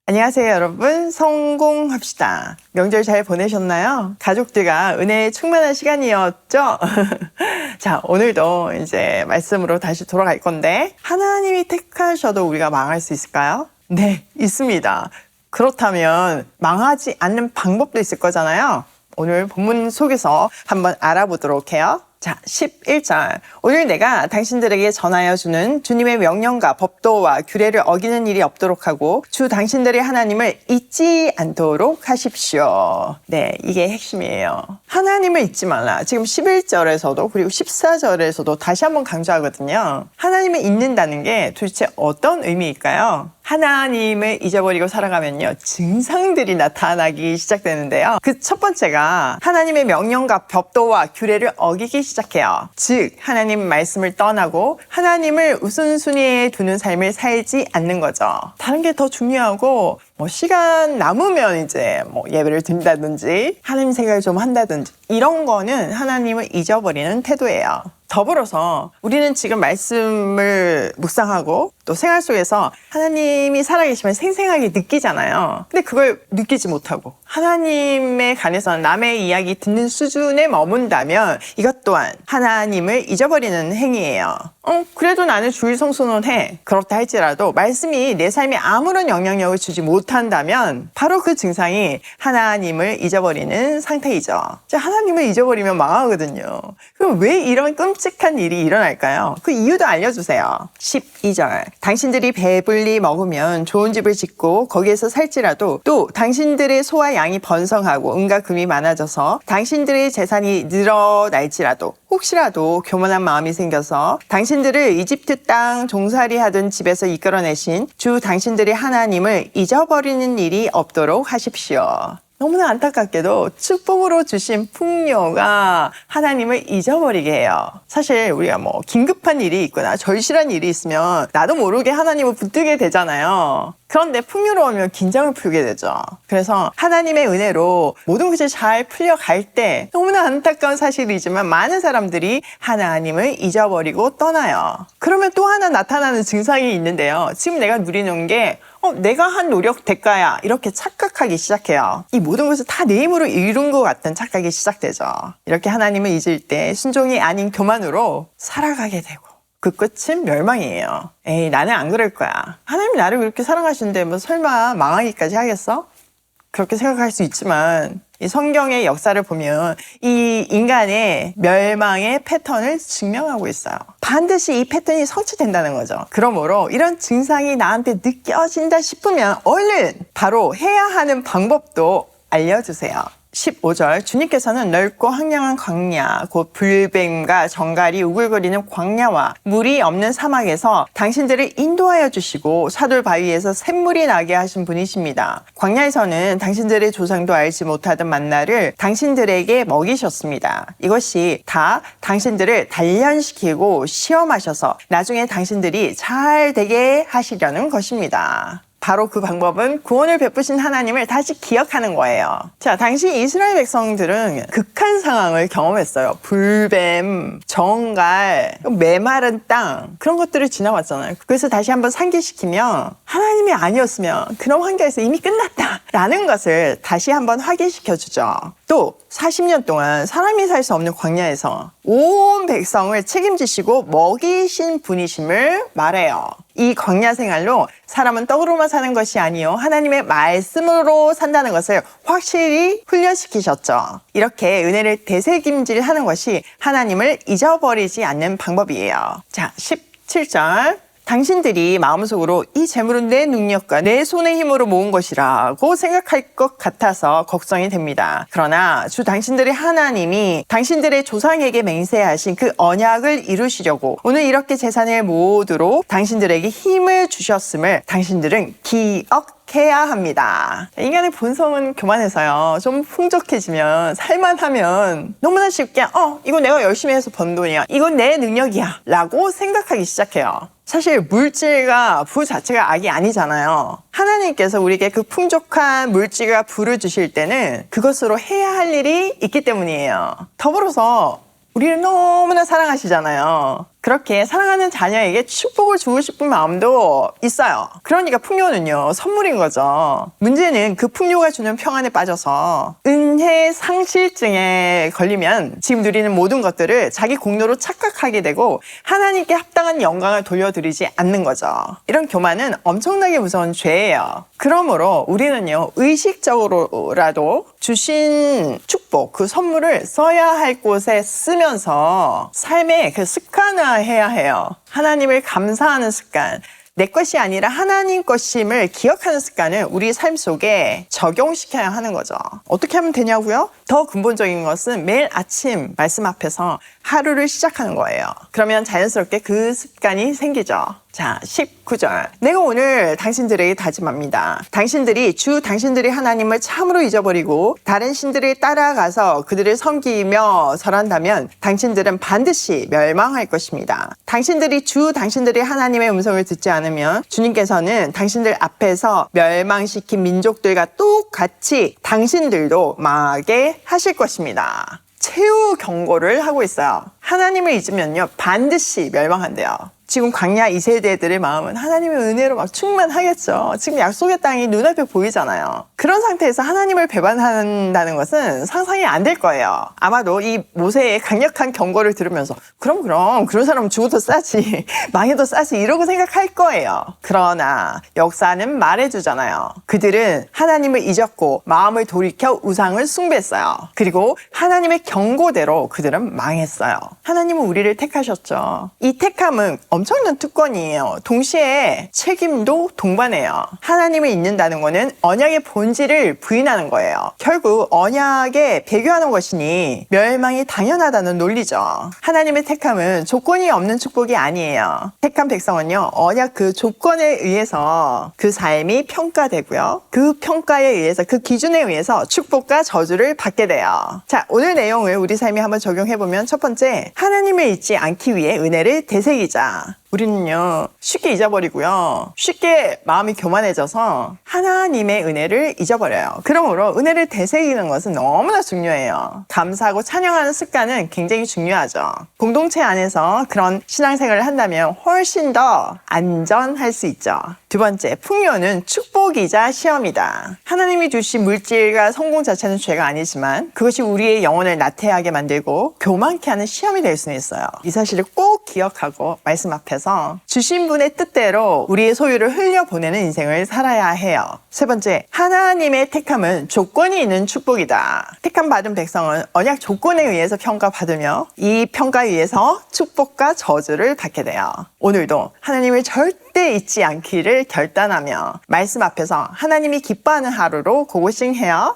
안녕하세요, 여러분. 성공합시다. 명절 잘 보내셨나요? 가족들과 은혜에 충만한 시간이었죠? 자, 오늘도 이제 말씀으로 다시 돌아갈 건데, 하나님이 택하셔도 우리가 망할 수 있을까요? 네, 있습니다. 그렇다면 망하지 않는 방법도 있을 거잖아요. 오늘 본문 속에서 한번 알아보도록 해요. 자, 11절. 오늘 내가 당신들에게 전하여 주는 주님의 명령과 법도와 규례를 어기는 일이 없도록 하고 주 당신들의 하나님을 잊지 않도록 하십시오. 네, 이게 핵심이에요. 하나님을 잊지 말라. 지금 11절에서도 그리고 14절에서도 다시 한번 강조하거든요. 하나님을 잊는다는 게 도대체 어떤 의미일까요? 하나님을 잊어버리고 살아가면요, 증상들이 나타나기 시작되는데요. 그 첫 번째가 하나님의 명령과 법도와 규례를 어기기 시작해요. 즉 하나님 말씀을 떠나고 하나님을 우선순위에 두는 삶을 살지 않는 거죠. 다른 게 더 중요하고 시간 남으면 이제 예배를 드린다든지 하나님 생각을 좀 한다든지 이런 거는 하나님을 잊어버리는 태도예요. 더불어서 우리는 지금 말씀을 묵상하고 또 생활 속에서 하나님이 살아계시면 생생하게 느끼잖아요. 근데 그걸 느끼지 못하고 하나님에 관해서는 남의 이야기 듣는 수준에 머문다면 이것 또한 하나님을 잊어버리는 행위예요. 그래도 나는 주일 성수는 해. 그렇다 할지라도 말씀이 내 삶에 아무런 영향력을 주지 못한다면 바로 그 증상이 하나님을 잊어버리는 상태이죠. 하나님을 잊어버리면 망하거든요. 그럼 왜 이런 끔찍한 일이 일어날까요? 그 이유도 알려주세요. 12절. 당신들이 배불리 먹으면 좋은 집을 짓고 거기에서 살지라도 또 당신들의 소와 양이 번성하고 은과 금이 많아져서 당신들의 재산이 늘어날지라도 혹시라도 교만한 마음이 생겨서 당신들을 이집트 땅 종살이 하던 집에서 이끌어내신 주 당신들의 하나님을 잊어버리는 일이 없도록 하십시오. 너무나 안타깝게도 축복으로 주신 풍요가 하나님을 잊어버리게 해요. 사실 우리가 긴급한 일이 있거나 절실한 일이 있으면 나도 모르게 하나님을 붙들게 되잖아요. 그런데 풍요로우면 긴장을 풀게 되죠. 그래서 하나님의 은혜로 모든 것이 잘 풀려갈 때 너무나 안타까운 사실이지만 많은 사람들이 하나님을 잊어버리고 떠나요. 그러면 또 하나 나타나는 증상이 있는데요. 지금 내가 누리는 게 내가 한 노력 대가야 이렇게 착각하기 시작해요. 이 모든 것을 다 내 힘으로 이룬 것 같은 착각이 시작되죠. 이렇게 하나님을 잊을 때 순종이 아닌 교만으로 살아가게 되고 그 끝은 멸망이에요. 에이, 나는 안 그럴 거야. 하나님이 나를 그렇게 사랑하시는데 설마 망하기까지 하겠어? 그렇게 생각할 수 있지만 이 성경의 역사를 보면 이 인간의 멸망의 패턴을 증명하고 있어요. 반드시 이 패턴이 성취된다는 거죠. 그러므로 이런 증상이 나한테 느껴진다 싶으면 얼른 바로 해야 하는 방법도 알려주세요. 15절. 주님께서는 넓고 황량한 광야 곧 불뱀과 정갈이 우글거리는 광야와 물이 없는 사막에서 당신들을 인도하여 주시고 사돌 바위에서 샘물이 나게 하신 분이십니다. 광야에서는 당신들의 조상도 알지 못하던 만나를 당신들에게 먹이셨습니다. 이것이 다 당신들을 단련시키고 시험하셔서 나중에 당신들이 잘 되게 하시려는 것입니다. 바로 그 방법은 구원을 베푸신 하나님을 다시 기억하는 거예요. 자, 당시 이스라엘 백성들은 극한 상황을 경험했어요. 불뱀, 정갈, 메마른 땅 그런 것들을 지나왔잖아요. 그래서 다시 한번 상기시키면 하나님이 아니었으면 그런 환경에서 이미 끝났다라는 것을 다시 한번 확인시켜주죠. 또 40년 동안 사람이 살 수 없는 광야에서 온 백성을 책임지시고 먹이신 분이심을 말해요. 이 광야 생활로 사람은 떡으로만 사는 것이 아니요 하나님의 말씀으로 산다는 것을 확실히 훈련시키셨죠. 이렇게 은혜를 되새김질하는 것이 하나님을 잊어버리지 않는 방법이에요. 자, 17절. 당신들이 마음속으로 이 재물은 내 능력과 내 손의 힘으로 모은 것이라고 생각할 것 같아서 걱정이 됩니다. 그러나 주 당신들의 하나님이 당신들의 조상에게 맹세하신 그 언약을 이루시려고 오늘 이렇게 재산을 모으도록 당신들에게 힘을 주셨음을 당신들은 기억해야 합니다. 인간의 본성은 교만해서요. 좀 풍족해지면 살만하면 너무나 쉽게 이거 내가 열심히 해서 번 돈이야. 이건 내 능력이야. 라고 생각하기 시작해요. 사실 물질과 부 자체가 악이 아니잖아요. 하나님께서 우리에게 그 풍족한 물질과 부를 주실 때는 그것으로 해야 할 일이 있기 때문이에요. 더불어서 우리를 너무나 사랑하시잖아요. 그렇게 사랑하는 자녀에게 축복을 주고 싶은 마음도 있어요. 그러니까 풍요는요, 선물인 거죠. 문제는 그 풍요가 주는 평안에 빠져서 은혜 상실증에 걸리면 지금 누리는 모든 것들을 자기 공로로 착각하게 되고 하나님께 합당한 영광을 돌려드리지 않는 거죠. 이런 교만은 엄청나게 무서운 죄예요. 그러므로 우리는요, 의식적으로라도 주신 축복, 그 선물을 써야 할 곳에 쓰면서 삶의 그 습관화해야 해요. 하나님을 감사하는 습관. 내 것이 아니라 하나님 것임을 기억하는 습관을 우리 삶 속에 적용시켜야 하는 거죠. 어떻게 하면 되냐고요? 더 근본적인 것은 매일 아침 말씀 앞에서 하루를 시작하는 거예요. 그러면 자연스럽게 그 습관이 생기죠. 자, 19절. 내가 오늘 당신들에게 다짐합니다. 당신들이 하나님을 참으로 잊어버리고 다른 신들을 따라가서 그들을 섬기며 절한다면 당신들은 반드시 멸망할 것입니다. 당신들이 하나님의 음성을 듣지 않으면 주님께서는 당신들 앞에서 멸망시킨 민족들과 똑같이 당신들도 망하게 하실 것입니다. 최후 경고를 하고 있어요. 하나님을 잊으면요, 반드시 멸망한대요. 지금 광야 2세대들의 마음은 하나님의 은혜로 막 충만하겠죠. 지금 약속의 땅이 눈앞에 보이잖아요. 그런 상태에서 하나님을 배반한다는 것은 상상이 안 될 거예요. 아마도 이 모세의 강력한 경고를 들으면서 그럼 그런 사람은 죽어도 싸지, 망해도 싸지 이러고 생각할 거예요. 그러나 역사는 말해주잖아요. 그들은 하나님을 잊었고 마음을 돌이켜 우상을 숭배했어요. 그리고 하나님의 경고대로 그들은 망했어요. 하나님은 우리를 택하셨죠. 이 택함은 엄청난 특권이에요. 동시에 책임도 동반해요. 하나님을 잊는다는 것은 언약의 본질을 부인하는 거예요. 결국 언약에 배교하는 것이니 멸망이 당연하다는 논리죠. 하나님의 택함은 조건이 없는 축복이 아니에요. 택한 백성은요, 언약 그 조건에 의해서 그 삶이 평가되고요. 그 평가에 의해서, 그 기준에 의해서 축복과 저주를 받게 돼요. 자, 오늘 내용을 우리 삶에 한번 적용해보면 첫 번째, 하나님을 잊지 않기 위해 은혜를 되새기자. 우리는요, 쉽게 잊어버리고요, 쉽게 마음이 교만해져서 하나님의 은혜를 잊어버려요. 그러므로 은혜를 되새기는 것은 너무나 중요해요. 감사하고 찬양하는 습관은 굉장히 중요하죠. 공동체 안에서 그런 신앙생활을 한다면 훨씬 더 안전할 수 있죠. 두 번째, 풍요는 축복이자 시험이다. 하나님이 주신 물질과 성공 자체는 죄가 아니지만 그것이 우리의 영혼을 나태하게 만들고 교만케 하는 시험이 될 수는 있어요. 이 사실을 꼭 기억하고 말씀 앞에서 주신 분의 뜻대로 우리의 소유를 흘려보내는 인생을 살아야 해요. 세 번째, 하나님의 택함은 조건이 있는 축복이다. 택함 받은 백성은 언약 조건에 의해서 평가받으며 이 평가에 의해서 축복과 저주를 받게 돼요. 오늘도 하나님을 절대 잊지 않기를 결단하며 말씀 앞에서 하나님이 기뻐하는 하루로 고고싱해요.